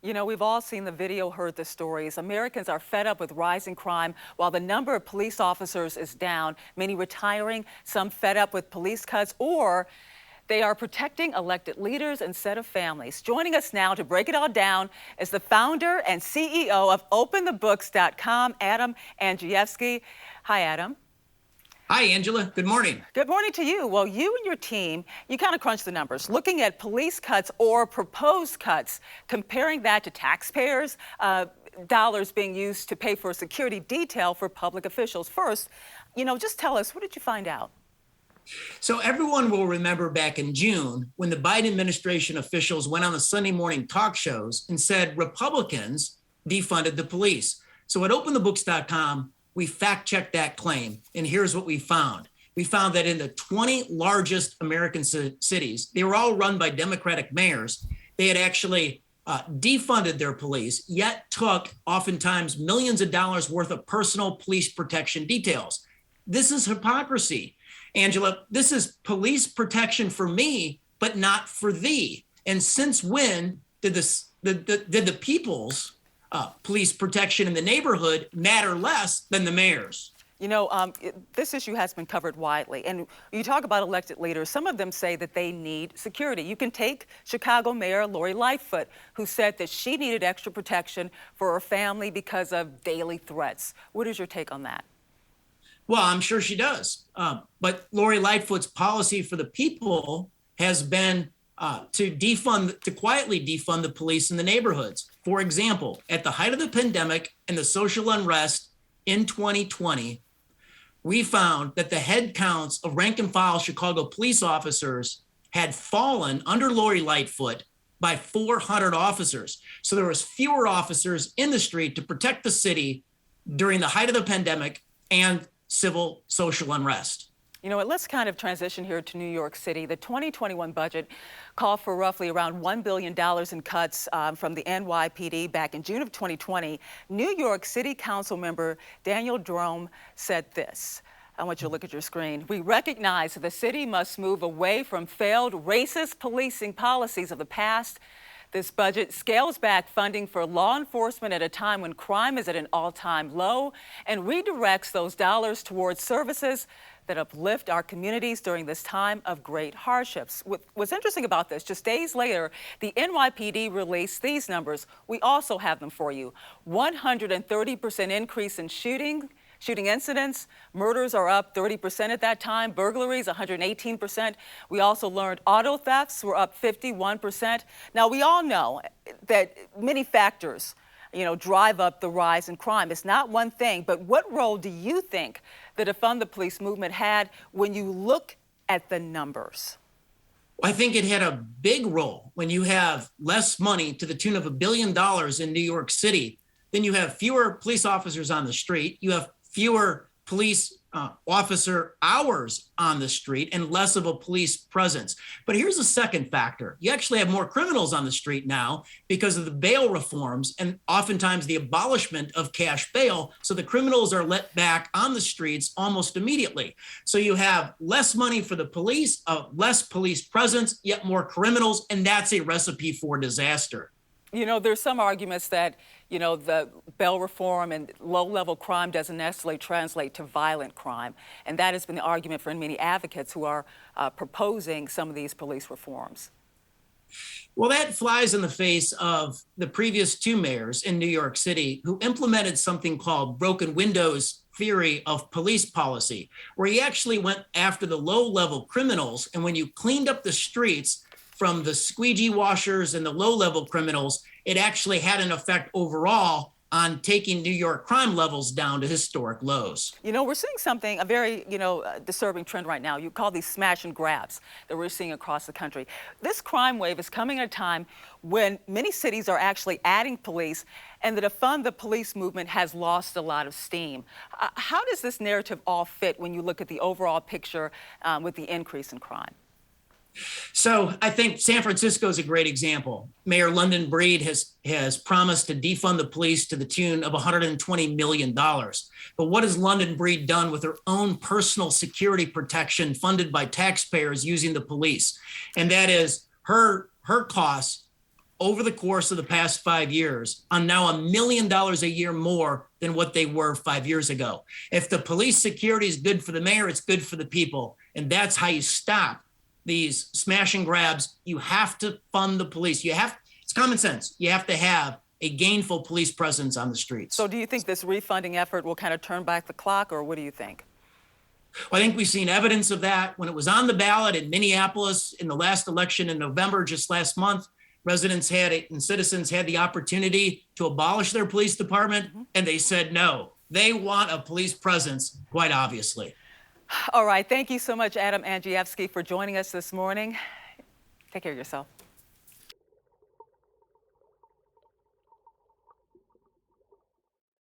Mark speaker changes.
Speaker 1: You know, we've all seen the video, heard the stories. Americans are fed up with rising crime while the number of police officers is down, many retiring, some fed up with police cuts, or they are protecting elected leaders instead of families. Joining us now to break it all down is the founder and CEO of OpenTheBooks.com, Adam Andrzejewski. Hi, Adam.
Speaker 2: Hi, Angela. Good morning.
Speaker 1: Good morning to you. Well, you and your team, you kind of crunch the numbers, looking at police cuts or proposed cuts, comparing that to taxpayers' dollars being used to pay for a security detail for public officials. First, just tell us, what did you find out?
Speaker 2: So everyone will remember back in June when the Biden administration officials went on the Sunday morning talk shows and said Republicans defunded the police. So at OpenTheBooks.com, we fact-checked that claim, and here's what we found. We found that in the 20 largest American cities, they were all run by Democratic mayors. They had actually defunded their police, yet took oftentimes millions of dollars worth of personal police protection details. This is hypocrisy. Angela, this is police protection for me, but not for thee. And since when did the people's police protection in the neighborhood matter less than the mayor's?
Speaker 1: This issue has been covered widely. And you talk about elected leaders, some of them say that they need security. You can take Chicago Mayor Lori Lightfoot, who said that she needed extra protection for her family because of daily threats. What is your take on that?
Speaker 2: Well, I'm sure she does. But Lori Lightfoot's policy for the people has been to quietly defund the police in the neighborhoods. For example, at the height of the pandemic and the social unrest in 2020, we found that the head counts of rank and file Chicago police officers had fallen under Lori Lightfoot by 400 officers. So there was fewer officers in the street to protect the city during the height of the pandemic and civil social unrest.
Speaker 1: You know what, let's kind of transition here to New York City. The 2021 budget called for roughly around $1 billion in cuts from the NYPD back in June of 2020. New York City Council member Daniel Drome said this. I want you to look at your screen. We recognize that the city must move away from failed racist policing policies of the past. This budget scales back funding for law enforcement at a time when crime is at an all-time low and redirects those dollars towards services that uplift our communities during this time of great hardships. What's interesting about this, just days later, the NYPD released these numbers. We also have them for you. 130% increase in shooting incidents. Murders are up 30% at that time. Burglaries, 118%. We also learned auto thefts were up 51%. Now, we all know that many factors drive up the rise in crime. It's not one thing, but what role do you think the Defund the Police movement had when you look at the numbers?
Speaker 2: I think it had a big role. When you have less money to the tune of $1 billion in New York City, then you have fewer police officers on the street, you have fewer police officer hours on the street and less of a police presence. But here's a second factor. You actually have more criminals on the street now because of the bail reforms and oftentimes the abolishment of cash bail. So the criminals are let back on the streets almost immediately. So you have less money for the police, less police presence, yet more criminals, and that's a recipe for disaster.
Speaker 1: There's some arguments that, the bail reform and low-level crime doesn't necessarily translate to violent crime. And that has been the argument for many advocates who are proposing some of these police reforms.
Speaker 2: Well, that flies in the face of the previous two mayors in New York City who implemented something called broken windows theory of police policy, where he actually went after the low-level criminals. And when you cleaned up the streets from the squeegee washers and the low-level criminals, it actually had an effect overall on taking New York crime levels down to historic lows.
Speaker 1: We're seeing something, a very, disturbing trend right now. You call these smash and grabs that we're seeing across the country. This crime wave is coming at a time when many cities are actually adding police and the Defund the Police movement has lost a lot of steam. How does this narrative all fit when you look at the overall picture with the increase in crime?
Speaker 2: So I think San Francisco is a great example. Mayor London Breed has promised to defund the police to the tune of $120 million. But what has London Breed done with her own personal security protection funded by taxpayers using the police? And that is her costs over the course of the past 5 years on now $1 million a year more than what they were 5 years ago. If the police security is good for the mayor, it's good for the people. And that's how you stop these smash and grabs. You have to fund the police. It's common sense. You have to have a gainful police presence on the streets.
Speaker 1: So do you think this refunding effort will kind of turn back the clock, or what do you think?
Speaker 2: Well, I think we've seen evidence of that. When it was on the ballot in Minneapolis in the last election in November, just last month, residents had it and citizens had the opportunity to abolish their police department, and they said no. They want a police presence, quite obviously.
Speaker 1: All right. Thank you so much, Adam Andrzejewski, for joining us this morning. Take care of yourself.